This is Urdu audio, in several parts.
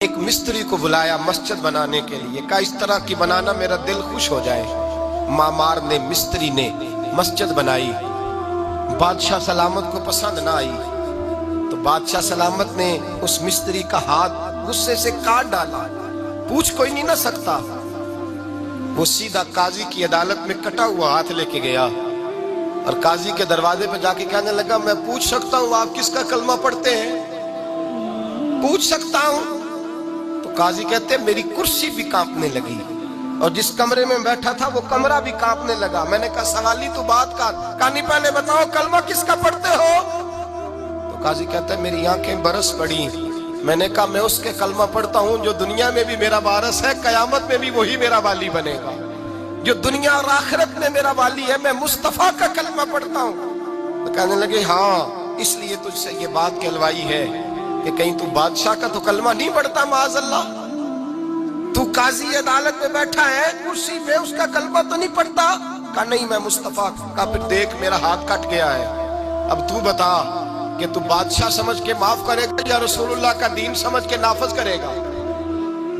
ایک مستری کو بلایا مسجد بنانے کے لیے، کہا اس طرح کی بنانا میرا دل خوش ہو جائے۔ معمار نے، مستری نے مسجد بنائی، بادشاہ سلامت کو پسند نہ آئی تو بادشاہ سلامت نے اس مستری کا ہاتھ غصے سے کاٹ ڈالا، پوچھ کوئی نہیں نہ سکتا۔ وہ سیدھا قاضی کی عدالت میں کٹا ہوا ہاتھ لے کے گیا اور قاضی کے دروازے پہ جا کے کہنے لگا میں پوچھ سکتا ہوں آپ کس کا کلمہ پڑھتے ہیں؟ پوچھ سکتا ہوں؟ تو قاضی کہتے میری کرسی بھی کانپنے لگی اور جس کمرے میں بیٹھا تھا وہ کمرہ بھی کانپنے لگا۔ میں نے کہا سوالی تو بات کر، کہانی پہلے بتاؤ کلمہ کس کا پڑھتے ہو؟ تو قاضی کہتا ہے میری آنکھیں برس پڑی۔ میں نے کہا میں اس کے کلمہ پڑھتا ہوں جو دنیا میں بھی میرا وارث ہے، قیامت میں بھی وہی میرا والی بنے گا۔ جو دنیا اور آخرت میں میرا والی ہے، میں مصطفیٰ کا کلمہ پڑھتا ہوں۔ تو کہنے لگے ہاں اس لیے تجھ سے یہ بات کہلوائی ہے کہ کہیں تو بادشاہ کا تو کلمہ نہیں پڑھتا، معاذ اللہ۔ تو قاضی عدالت میں بیٹھا ہے کرسی پہ، اس کا کلمہ تو نہیں پڑھتا؟ کہا نہیں میں مصطفیٰ کا۔ پھر دیکھ میرا ہاتھ کٹ گیا ہے، اب تو بتا کہ تو بادشاہ سمجھ کے معاف کرے گا یا رسول اللہ کا دین سمجھ کے نافذ کرے گا؟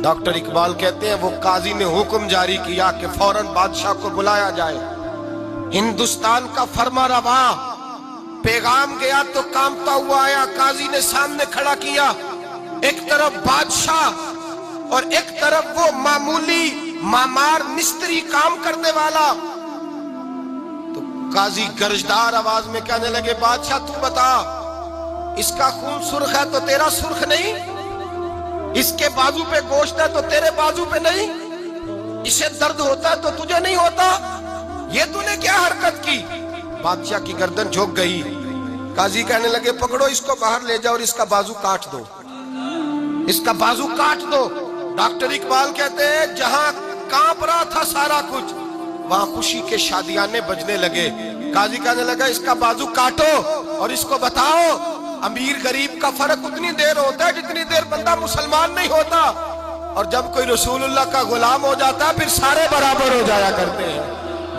ڈاکٹر اقبال کہتے ہیں وہ قاضی نے حکم جاری کیا کہ فوراً بادشاہ کو بلایا جائے۔ ہندوستان کا فرما روا پیغام گیا تو کانپتا ہوا آیا، قاضی نے سامنے کھڑا کیا، ایک طرف بادشاہ اور ایک طرف وہ معمولی معمار مستری کام کرنے والا۔ تو قاضی گرجدار آواز میں کہنے لگے بادشاہ تو بتا، اس کا خون سرخ ہے تو تیرا سرخ نہیں؟ اس کے بازو پہ گوشت ہے تو تیرے بازو پہ نہیں؟ اسے درد ہوتا ہے تو تجھے نہیں ہوتا؟ یہ تو نے کیا حرکت کی؟ بادشاہ کی گردن جھک گئی۔ قاضی کہنے لگے پکڑو اس کو باہر لے جاؤ اور اس کا بازو کاٹ دو، اس کا بازو کاٹ دو۔ ڈاکٹر اقبال کہتے ہیں جہاں کانپ رہا تھا سارا کچھ، وہاں خوشی کے شادیانے بجنے لگے۔ قاضی کہنے لگا اس کا بازو کاٹو اور اس کو بتاؤ امیر غریب کا فرق اتنی دیر ہوتا ہے جتنی دیر بندہ مسلمان نہیں ہوتا، اور جب کوئی رسول اللہ کا غلام ہو جاتا ہے پھر سارے برابر ہو جایا کرتے ہیں۔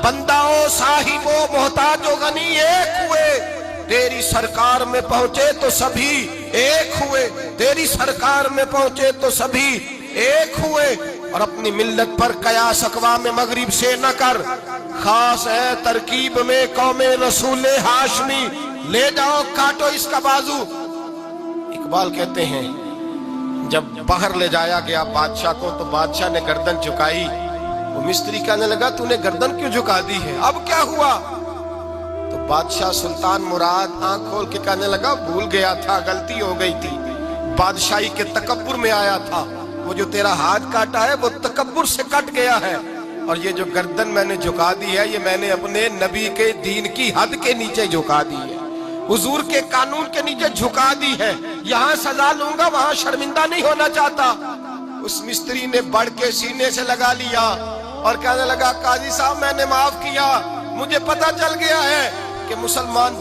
بندہ ہو صاحب ہو محتاج و غنی ایک ہوئے، تیری سرکار میں پہنچے تو سبھی ایک ہوئے، تیری سرکار میں پہنچے تو سبھی ایک ہوئے۔ اور اپنی ملت پر قیاس اقوام مغرب سے نہ کر، خاص ہے ترکیب میں قوم رسول ہاشمی، لے جاؤ کاٹو اس کا بازو۔ اقبال کہتے ہیں جب باہر لے جایا گیا بادشاہ کو تو بادشاہ نے گردن جھکائی۔ وہ مستری کہنے لگا تو نے گردن کیوں جھکا دی ہے، اب کیا ہوا؟ تو بادشاہ سلطان مراد آنکھ کھول کے کہنے لگا بھول گیا تھا، غلطی ہو گئی تھی، بادشاہی کے تکبر میں آیا تھا، وہ جو تیرا ہاتھ کاٹا ہے وہ تکبر سے کٹ گیا ہے، اور یہ جو گردن میں نے جھکا دی ہے یہ میں نے اپنے نبی کے دین کی حد کے نیچے جھکا دی ہے، حضور کے قانون کے نیچے جھکا دی ہے۔ یہاں سزا لوں گا وہاں شرمندہ نہیں ہونا چاہتا۔ اس مستری نے بڑھ کے سینے سے لگا لیا اور کہنے لگا قاضی صاحب میں نے معاف کیا، مجھے پتہ چل گیا ہے کہ مسلمان